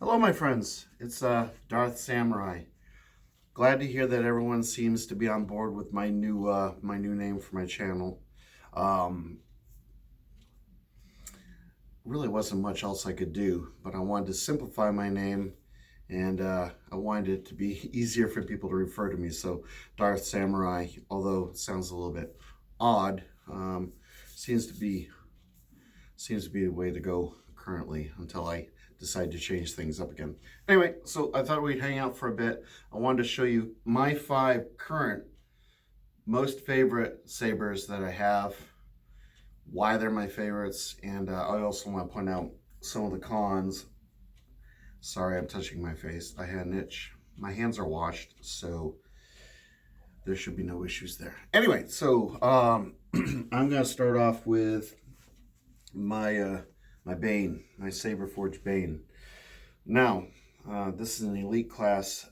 Hello, my friends. It's Darth Samurai. Glad to hear that everyone seems to be on board with my new name for my channel. Um, really wasn't much else I could do, but I wanted to simplify my name, and I wanted it to be easier for people to refer to me. So Darth Samurai, although it sounds a little bit odd, seems to be the way to go currently until I decide to change things up again. Anyway, so I thought we'd hang out for a bit. I wanted to show you my 5 current most favorite sabers that I have, why they're my favorites, and I also want to point out some of the cons. Sorry, I'm touching my face. I had an itch. My hands are washed, so there should be no issues there. Anyway, so I'm going to start off with my Bane, my Saberforge Bane. Now, this is an elite class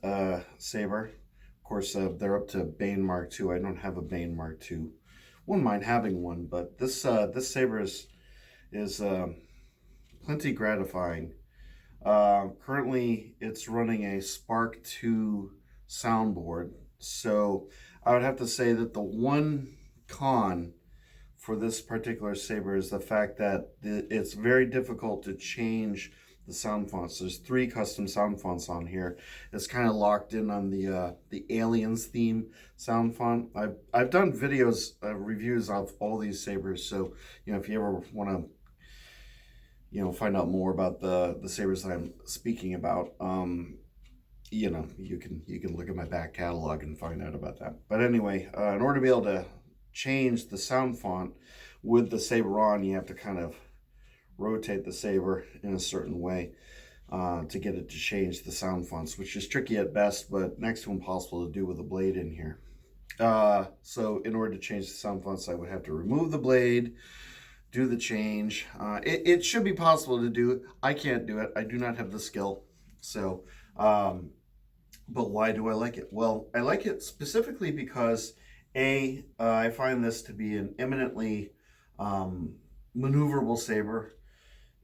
saber. Of course, they're up to Bane Mark II. I don't have a Bane Mark II. Wouldn't mind having one, but this saber is plenty gratifying. Currently, it's running a Spark 2 soundboard. So I would have to say that the one con for this particular saber is the fact that it's very difficult to change the sound fonts. There's 3 custom sound fonts on here. It's kind of locked in on the Aliens theme sound font. I've done videos, reviews of all these sabers, so if you ever want to find out more about the sabers that I'm speaking about, you can look at my back catalog and find out about that. But anyway, in order to be able to change the sound font with the saber on, you have to kind of rotate the saber in a certain way to get it to change the sound fonts, which is tricky at best, but next to impossible to do with a blade in here. So in order to change the sound fonts, I would have to remove the blade, do the change. It should be possible to do. I can't do it. I do not have the skill. So, but why do I like it? Well, I like it specifically because I find this to be an eminently maneuverable saber.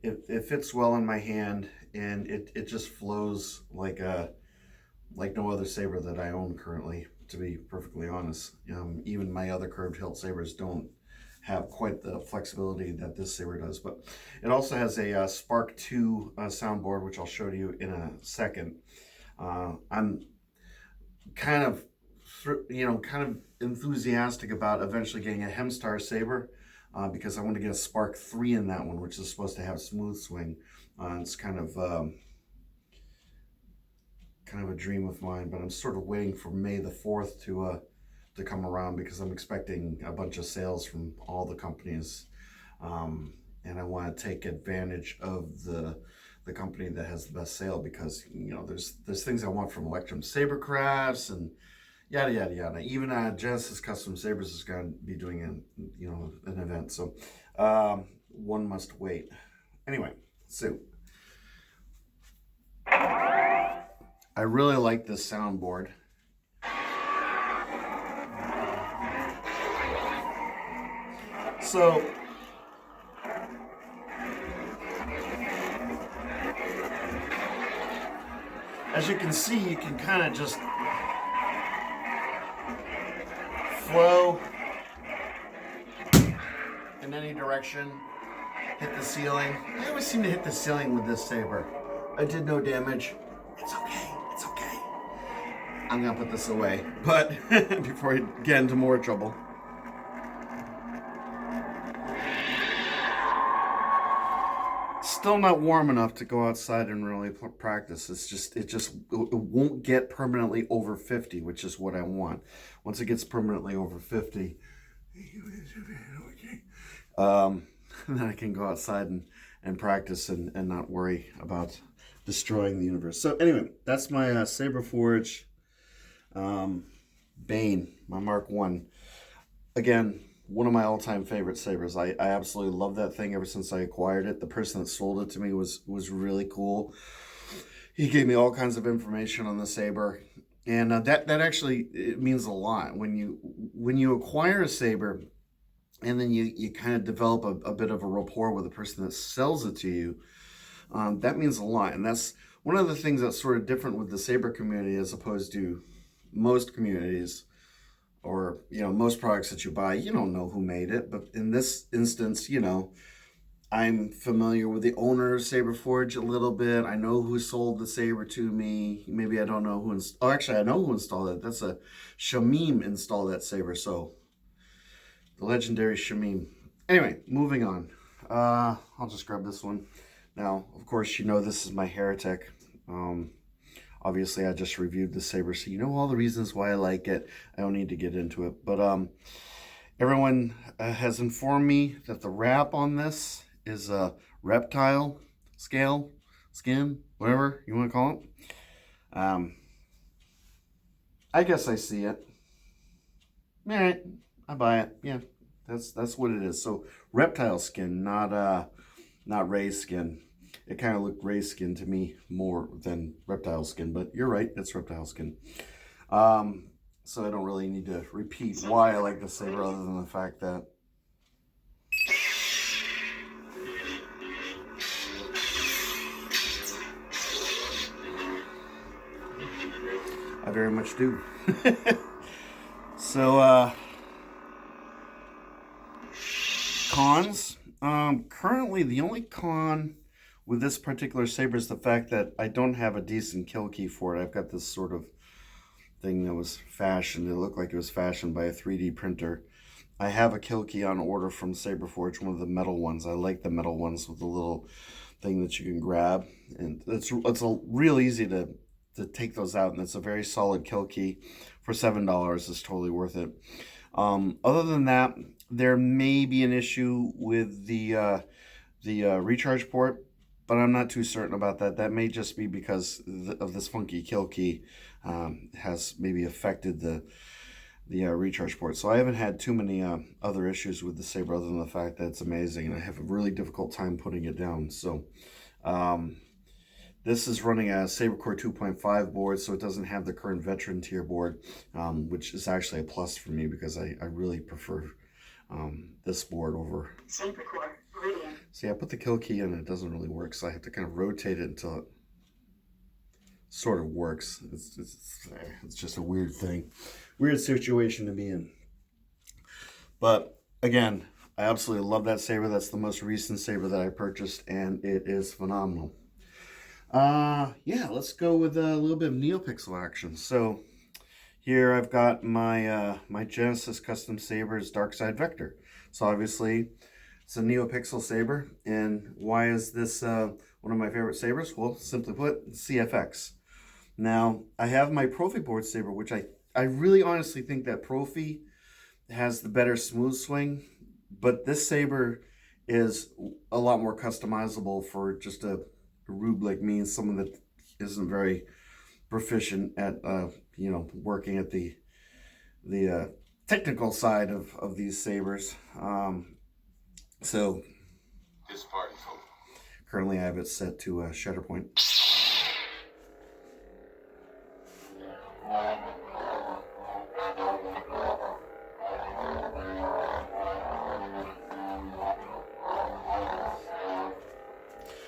It fits well in my hand, and it just flows like no other saber that I own currently, to be perfectly honest. Even my other curved hilt sabers don't have quite the flexibility that this saber does. But it also has a Spark 2 soundboard, which I'll show you in a second. I'm kind of enthusiastic about eventually getting a Hemstar saber because I want to get a Spark 3 in that one, which is supposed to have smooth swing. It's kind of a dream of mine, but I'm sort of waiting for May the 4th to come around because I'm expecting a bunch of sales from all the companies, and I want to take advantage of the company that has the best sale, because there's things I want from Electrum Sabercrafts and yada yada yada. Even Genesis Custom Sabers is going to be doing an event, so one must wait. Anyway, so I really like this soundboard. So as you can see, you can kind of just flow in any direction, hit the ceiling. I always seem to hit the ceiling with this saber. I did no damage. It's okay, it's okay. I'm gonna put this away, but before I get into more trouble. Still not warm enough to go outside and really practice. It won't get permanently over 50, which is what I want. Once it gets permanently over 50, then I can go outside and practice and not worry about destroying the universe. So anyway, that's my Saberforge Bane, my Mark I. Again, one of my all-time favorite sabers. I absolutely love that thing ever since I acquired it. The person that sold it to me was really cool. He gave me all kinds of information on the saber, and that actually, it means a lot when you acquire a saber, and then you kind of develop a bit of a rapport with the person that sells it to you. That means a lot, and that's one of the things that's sort of different with the Saber community as opposed to most communities, or most products that you buy. You don't know who made it, but in this instance, I'm familiar with the owner of Saberforge a little bit. I know who sold the Saber to me. Maybe I don't know who actually I know who installed it. That's a Shamim installed that Saber. So the legendary Shamim. Anyway, moving on. I'll just grab this one. Now, of course, this is my Heretic. Obviously, I just reviewed the Saber, so you know all the reasons why I like it. I don't need to get into it. But everyone has informed me that the wrap on this is a reptile skin, whatever you want to call it. I guess I see it. All right, I buy it. Yeah, that's what it is. So reptile skin, not ray skin. It kind of looked ray skin to me more than reptile skin, but you're right, it's reptile skin. So I don't really need to repeat why I like the Saber other than the fact that I very much do. So, cons. Currently, the only con with this particular Saber is the fact that I don't have a decent kill key for it. I've got this sort of thing that was fashioned. It looked like it was fashioned by a 3D printer. I have a kill key on order from Saberforge, one of the metal ones. I like the metal ones with the little thing that you can grab, and it's real easy to take those out, and it's a very solid kill key for $7. It's totally worth it. Other than that, there may be an issue with the recharge port, but I'm not too certain about that. That may just be because of this funky kill key has maybe affected the recharge port. So I haven't had too many other issues with the Saber other than the fact that it's amazing, and I have a really difficult time putting it down. So this is running a Sabercore 2.5 board, so it doesn't have the current veteran tier board, which is actually a plus for me because I really prefer this board over Sabercore. See, I put the kill key in and it doesn't really work, so I have to kind of rotate it until it sort of works. It's just a weird thing. Weird situation to be in. But again, I absolutely love that Saber. That's the most recent Saber that I purchased, and it is phenomenal. Yeah, let's go with a little bit of NeoPixel action. So here I've got my my Genesis Custom Sabers Darkside Vector. So obviously it's a NeoPixel Saber, and why is this one of my favorite Sabers? Well, simply put, CFX. Now, I have my Profi board Saber, which I really honestly think that Profi has the better smooth swing, but this Saber is a lot more customizable for just a rube like me and someone that isn't very proficient at working at the technical side of these Sabers. So this part is over. Currently I have it set to shutter point.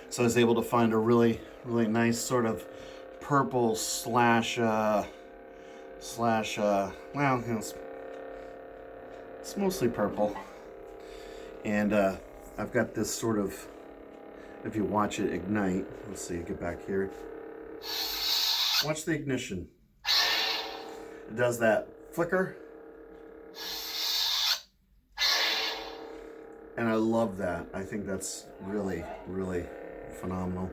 So I was able to find a really nice sort of purple slash well, it's mostly purple. And I've got this sort of, if you watch it ignite, let's see, get back here. Watch the ignition. It does that flicker. And I love that. I think that's really phenomenal.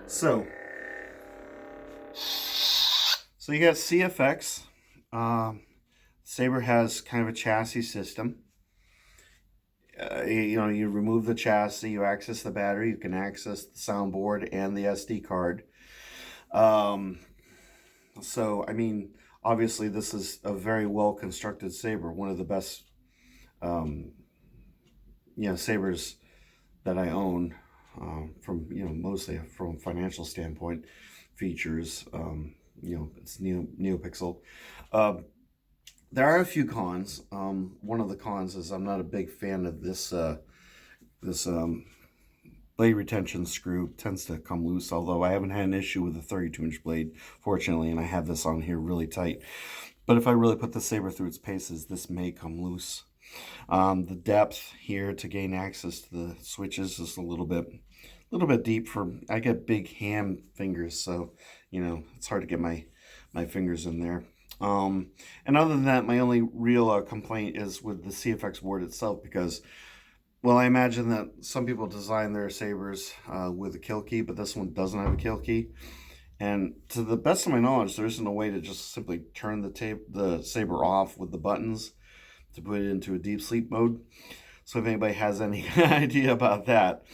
So you got CFX. Saber has kind of a chassis system. You remove the chassis, you access the battery, you can access the soundboard and the SD card. So, I mean, obviously this is a very well constructed Saber, one of the best Sabers that I own, from mostly from a financial standpoint. Features, it's NeoPixel. There are a few cons. One of the cons is I'm not a big fan of this this blade retention screw. Tends to come loose, although I haven't had an issue with the 32-inch blade, fortunately, and I have this on here really tight. But if I really put the Saber through its paces, this may come loose. The depth here to gain access to the switches is a little bit deep for, I get big hand fingers, so you know it's hard to get my fingers in there. And other than that, my only real complaint is with the CFX board itself, because, well, I imagine that some people design their sabers with a kill key, but this one doesn't have a kill key. And to the best of my knowledge, there isn't a way to just simply turn the saber off with the buttons to put it into a deep sleep mode. So if anybody has any idea about that,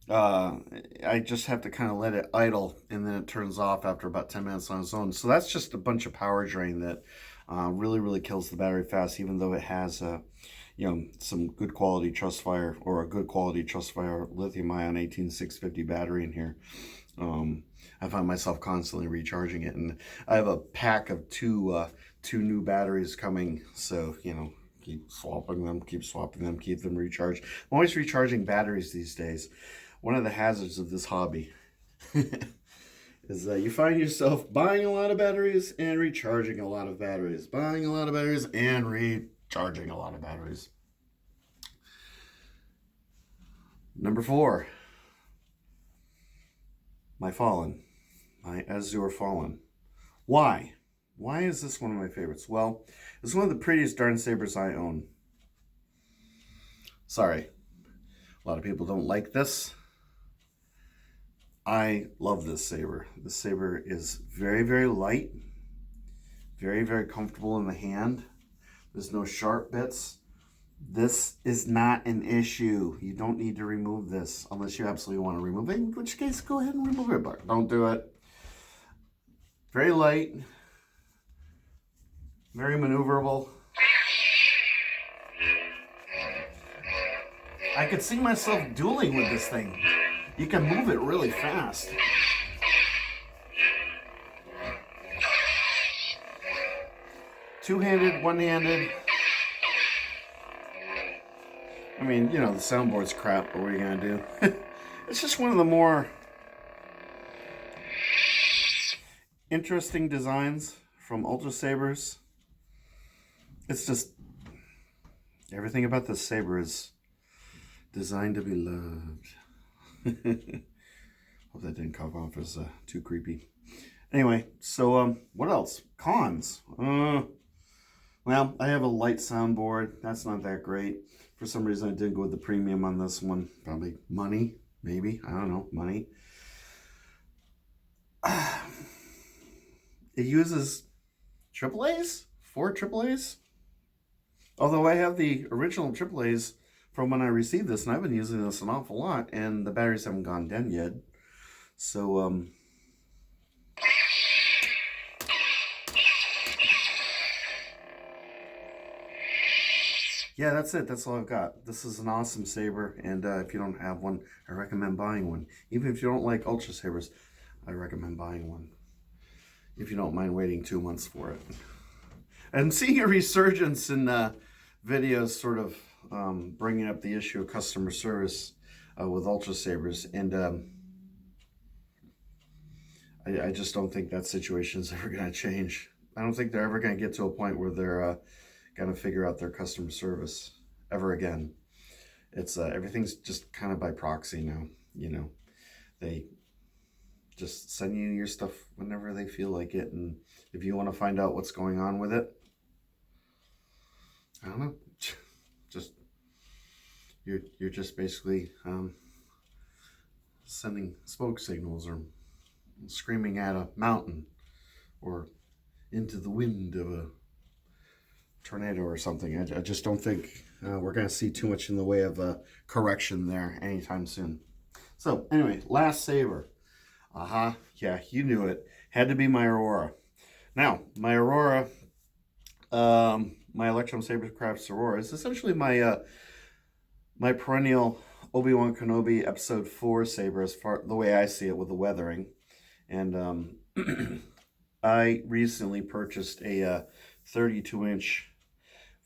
I just have to kind of let it idle, and then it turns off after about 10 minutes on its own. So that's just a bunch of power drain that really kills the battery fast, even though it has you know, some good quality Trustfire, or a good quality Trustfire lithium-ion 18650 battery in here. I find myself constantly recharging it, and I have a pack of two new batteries coming, so you know, keep swapping them, keep them recharged. I'm always recharging batteries these days. One of the hazards of this hobby is that you find yourself buying a lot of batteries and recharging a lot of batteries, buying a lot of batteries and recharging a lot of batteries. Number 4, my Azure Fallen. Why? Why is this one of my favorites? Well, it's one of the prettiest darn sabers I own. Sorry, a lot of people don't like this. I love this saber. This saber is very light, very comfortable in the hand. There's no sharp bits. This is not an issue. You don't need to remove this unless you absolutely want to remove it, in which case go ahead and remove it, but don't do it. Very light, very maneuverable. I could see myself dueling with this thing. You can move it really fast. Two-handed, one-handed. I mean, you know, the soundboard's crap, but what are you gonna do? It's just one of the more interesting designs from Ultrasabers. It's just, everything about this saber is designed to be loved. Hope that didn't come off as too creepy. Anyway, so what else? Cons. Well, I have a Lite soundboard. That's not that great. For some reason, I did go with the premium on this one. Probably money, maybe. I don't know, money. It uses AAAs, 4 AAAs. Although I have the original AAAs from when I received this, and I've been using this an awful lot, and the batteries haven't gone dead yet. So, yeah, that's it. That's all I've got. This is an awesome saber, and if you don't have one, I recommend buying one. Even if you don't like Ultrasabers, I recommend buying one. If you don't mind waiting 2 months for it. And seeing a resurgence in videos sort of bringing up the issue of customer service with Ultrasabers, and I just don't think that situation is ever going to change. I don't think they're ever going to get to a point where they're going to figure out their customer service ever again. It's everything's just kind of by proxy now. You know, they just send you your stuff whenever they feel like it, and if you want to find out what's going on with it, I don't know, just you're just basically sending smoke signals or screaming at a mountain or into the wind of a tornado or something. I just don't think we're going to see too much in the way of correction there anytime soon. So anyway, last saber. Yeah, you knew it. Had to be my Aurora. Now, my Aurora, my Electrum Sabercrafts Aurora is essentially my my perennial Obi-Wan Kenobi Episode 4 saber, as far the way I see it, with the weathering. And I recently purchased a 32-inch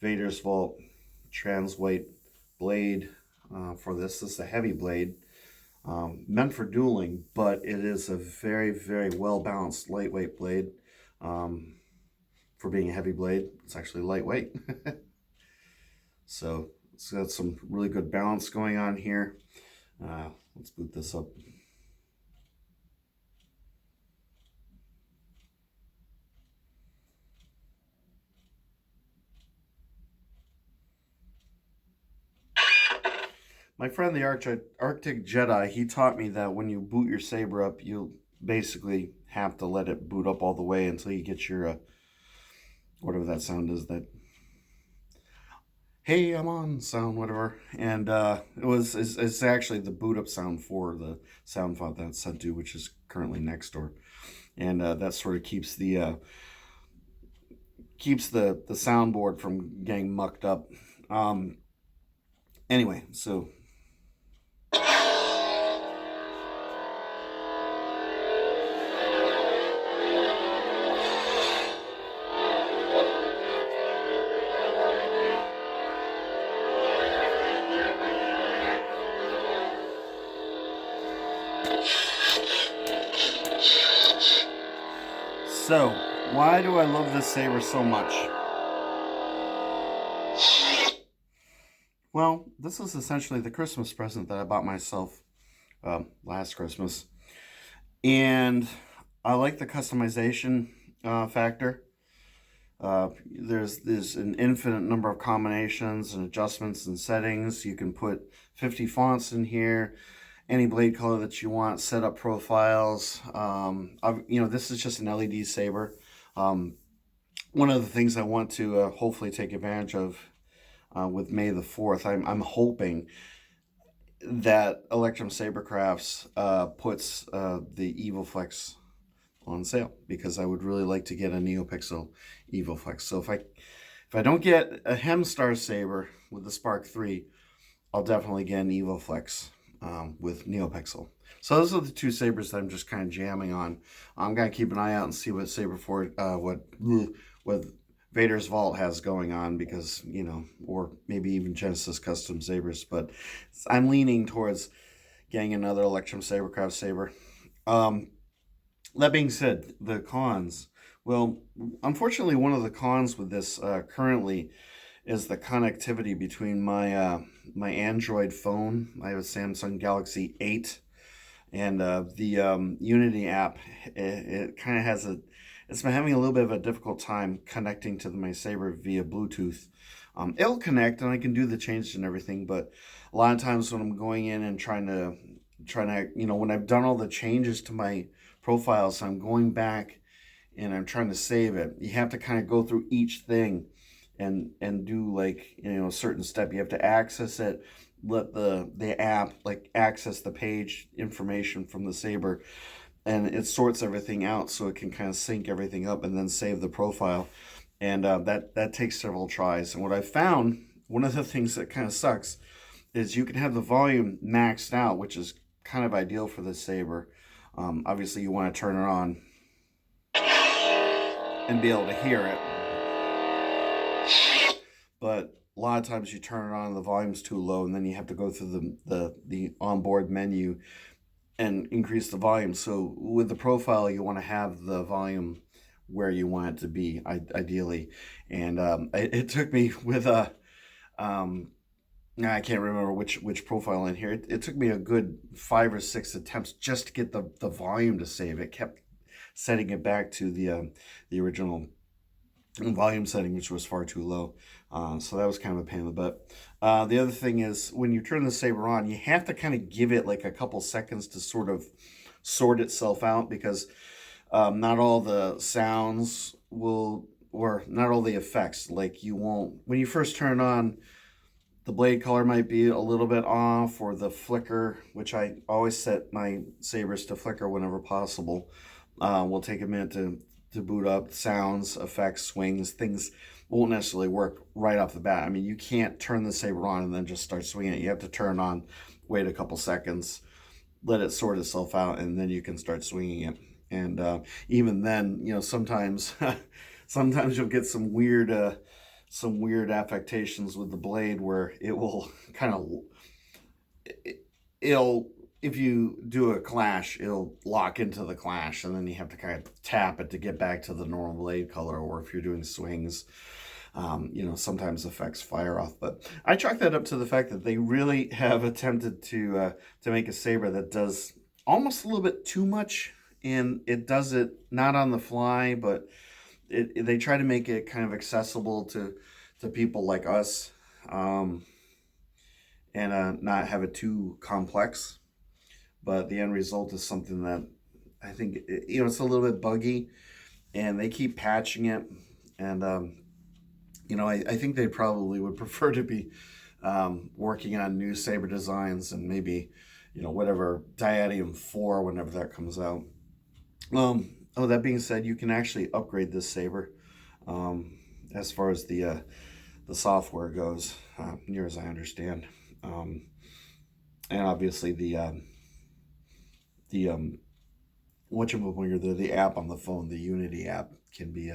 Vader's Vault Transweight blade for this. This is a heavy blade. Meant for dueling, but it is a very, very well balanced lightweight blade. For being a heavy blade, it's actually lightweight. So it's got some really good balance going on here. Let's boot this up. My friend, the Arctic Jedi, he taught me that when you boot your Saber up, you basically have to let it boot up all the way until you get your, whatever that sound is, that, hey, I'm on sound, whatever. And it's actually the boot up sound for the sound font that's sent to, which is currently next door. And that sort of keeps the soundboard from getting mucked up. Anyway, so why do I love this Saber so much? Well, this is essentially the Christmas present that I bought myself last Christmas. And I like the customization factor. There's an infinite number of combinations and adjustments and settings. You can put 50 fonts in here, any blade color that you want, set up profiles. This is just an LED Saber. One of the things I want to hopefully take advantage of with May the 4th, I'm hoping that Electrum Sabercrafts puts the EvoFlex on sale, because I would really like to get a NeoPixel EvoFlex. So if I don't get a Hemstar Saber with the Spark 3, I'll definitely get an EvoFlex with NeoPixel. So those are the two Sabers that I'm just kind of jamming on. I'm gonna keep an eye out and see what Saberforge, what Vader's Vault has going on, because, or maybe even Genesis Custom Sabers, but I'm leaning towards getting another Electrum Sabercraft Saber. That being said, the cons. Well, unfortunately, one of the cons with this currently is the connectivity between my my Android phone. I have a Samsung Galaxy 8, and the Unity app. It kind of has it's been having a little bit of a difficult time connecting to my Saber via Bluetooth. It'll connect and I can do the changes and everything, but a lot of times when I'm going in and trying to, when I've done all the changes to my profiles, I'm going back and I'm trying to save it. You have to kind of go through each thing and do a certain step. You have to access it, let the app access the page information from the Saber, and it sorts everything out so it can kind of sync everything up and then save the profile. And that takes several tries. And what I found, one of the things that kind of sucks, is you can have the volume maxed out, which is kind of ideal for the Saber. Obviously, you want to turn it on and be able to hear it. But a lot of times you turn it on and the volume's too low, and then you have to go through the onboard menu and increase the volume. So with the profile, you want to have the volume where you want it to be, ideally. And it took me with I can't remember which profile in here. It took me a good 5 or 6 attempts just to get the volume to save. It kept setting it back to the original volume setting, which was far too low. So that was kind of a pain in the butt. The other thing is, when you turn the Saber on, you have to kind of give it like a couple seconds to sort of sort itself out, because not all the sounds or not all the effects, you won't, when you first turn it on, the blade color might be a little bit off, or the flicker, which I always set my Sabers to flicker whenever possible. Will take a minute to boot up. Sounds, effects, swings, things won't necessarily work right off the bat. I mean, you can't turn the Saber on and then just start swinging it. You have to turn on, wait a couple seconds, let it sort itself out, and then you can start swinging it. And even then, sometimes sometimes you'll get some weird some weird affectations with the blade where it will kind of, it'll, if you do a clash, it'll lock into the clash, and then you have to kind of tap it to get back to the normal blade color. Or if you're doing swings, you know, sometimes effects fire off. But I chalk that up to the fact that they really have attempted to make a saber that does almost a little bit too much, and it does it not on the fly, but they try to make it kind of accessible to people like us, and not have it too complex. But the end result is something that I think, you know, it's a little bit buggy, and they keep patching it. And you know, I think they probably would prefer to be working on new saber designs, and maybe, you know, whatever Diatium 4 whenever that comes out. Oh, that being said, you can actually upgrade this saber as far as the software goes, near as I understand. And obviously the the app on the phone, the Unity app, can be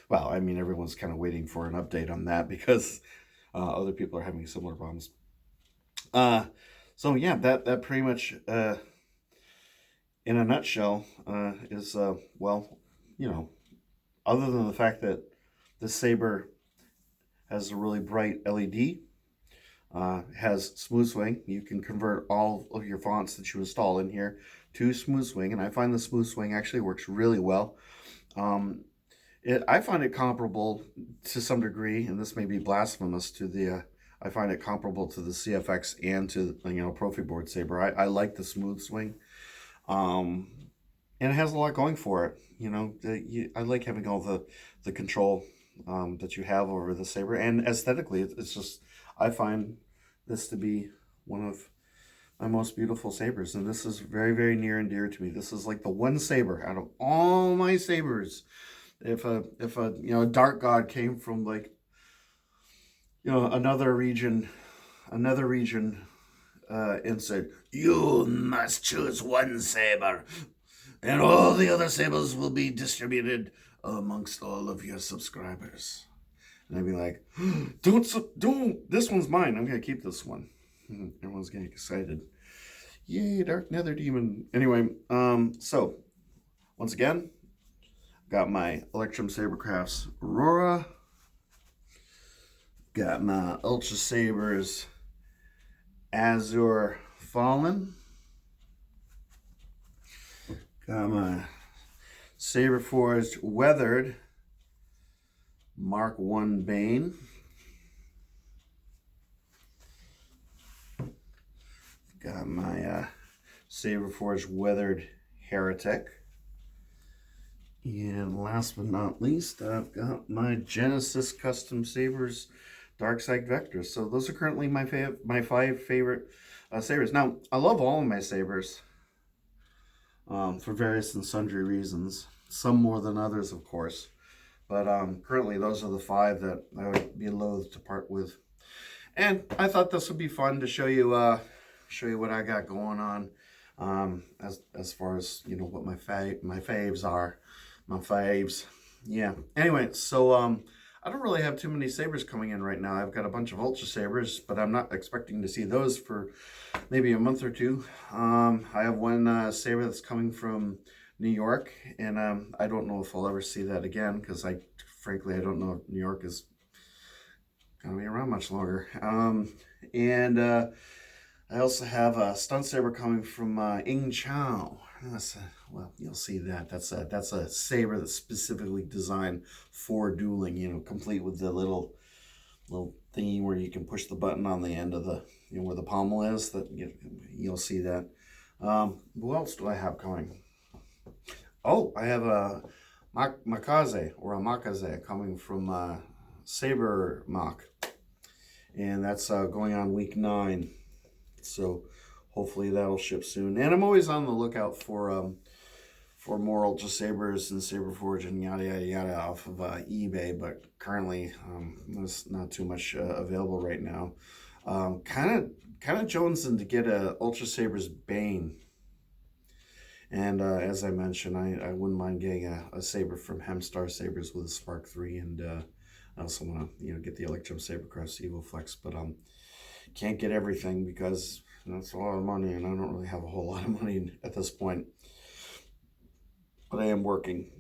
well, I mean, everyone's kind of waiting for an update on that because other people are having similar problems. So yeah, that pretty much, in a nutshell, is well, you know, other than the fact that this saber has a really bright LED, has smooth swing. You can convert all of your fonts that you install in here to smooth swing, and I find the smooth swing actually works really well. I find it comparable to some degree, and this may be blasphemous to the. I find it comparable to the CFX and to, you know, Profi Board Saber. I like the smooth swing, and it has a lot going for it. You know, I like having all the control that you have over the saber, and aesthetically, it's just, I find this to be one of my most beautiful sabers, and this is very, very near and dear to me. This is like the one saber out of all my sabers. If a you know, a dark god came from, like, you know, another region, and said, "You must choose one saber, and all the other sabers will be distributed amongst all of your subscribers," and I'd be like, don't, this one's mine. I'm gonna keep this one. Everyone's getting excited. Yay, Dark Nether Demon. Anyway, so once again, got my Electrum Sabercrafts Aurora. Got my Ultrasabers Azure Fallen. Got my Saberforge Weathered Mark 1 Bane. Got my Saberforge Weathered Heretic. And last but not least, I've got my Genesis Custom Sabers Darkside Vectors. So those are currently my 5 favorite sabers. Now, I love all of my sabers for various and sundry reasons. Some more than others, of course. But currently, those are the 5 that I would be loath to part with. And I thought this would be fun to show you what I got going on, as far as, you know, what my faves are. My faves. Yeah. Anyway, so I don't really have too many sabers coming in right now. I've got a bunch of Ultrasabers, but I'm not expecting to see those for maybe a month or two. I have one saber that's coming from New York, and I don't know if I'll ever see that again, because frankly, I don't know if New York is gonna be around much longer. And I also have a stunt saber coming from Ing Chao. Well, you'll see that. That's a saber that's specifically designed for dueling. You know, complete with the little thingy where you can push the button on the end of the, you know, where the pommel is. That you'll see that. What else do I have coming? Oh, I have a Makaze or a Makaze coming from Saber Mach, and that's going on week 9. So hopefully that'll ship soon. And I'm always on the lookout for more Ultrasabers and Saberforge and yada yada yada off of eBay, but currently there's not too much available right now. Kind of jonesing to get a Ultrasabers Bane. And as I mentioned, I wouldn't mind getting a saber from Hemstar Sabers with a Spark 3 and I also want to, get the Electrum Sabercrafts Evo Flex, but can't get everything because that's a lot of money, and I don't really have a whole lot of money at this point. But I am working,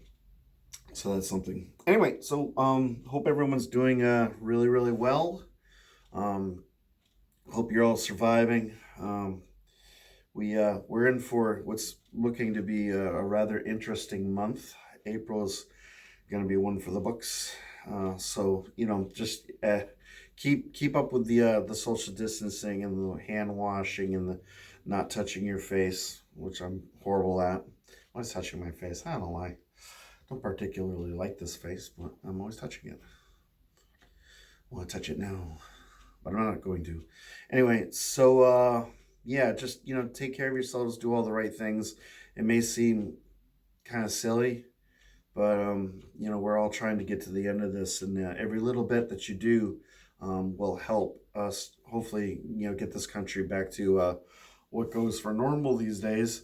so that's something. Anyway, so hope everyone's doing really, really well. Hope you're all surviving. We're in for what's looking to be a rather interesting month. April's going to be one for the books. So just keep up with the social distancing and the hand washing and the not touching your face, which I'm horrible at. I'm always touching my face. I don't know why. I don't particularly like this face, but I'm always touching it. I want to touch it now, but I'm not going to. Anyway, so yeah, just take care of yourselves, do all the right things. It may seem kind of silly, but we're all trying to get to the end of this, and every little bit that you do will help us hopefully get this country back to what goes for normal these days.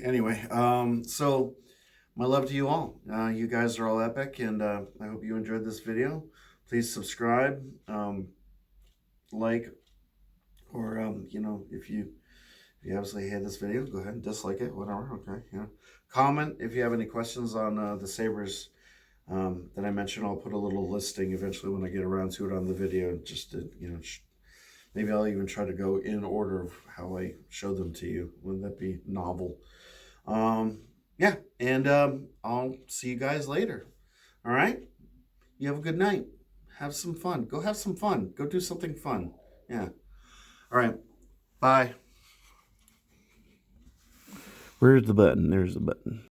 Anyway, so my love to you all. You guys are all epic, and I hope you enjoyed this video. Please subscribe, like, or if you absolutely hate this video, go ahead and dislike it, whatever. Okay, comment if you have any questions on the Sabers that I mentioned. I'll put a little listing eventually when I get around to it on the video, just to maybe I'll even try to go in order of how I show them to you. Wouldn't that be novel? Yeah, and I'll see you guys later. All right? You have a good night. Have some fun. Go have some fun. Go do something fun. Yeah. All right. Bye. Where's the button? There's the button.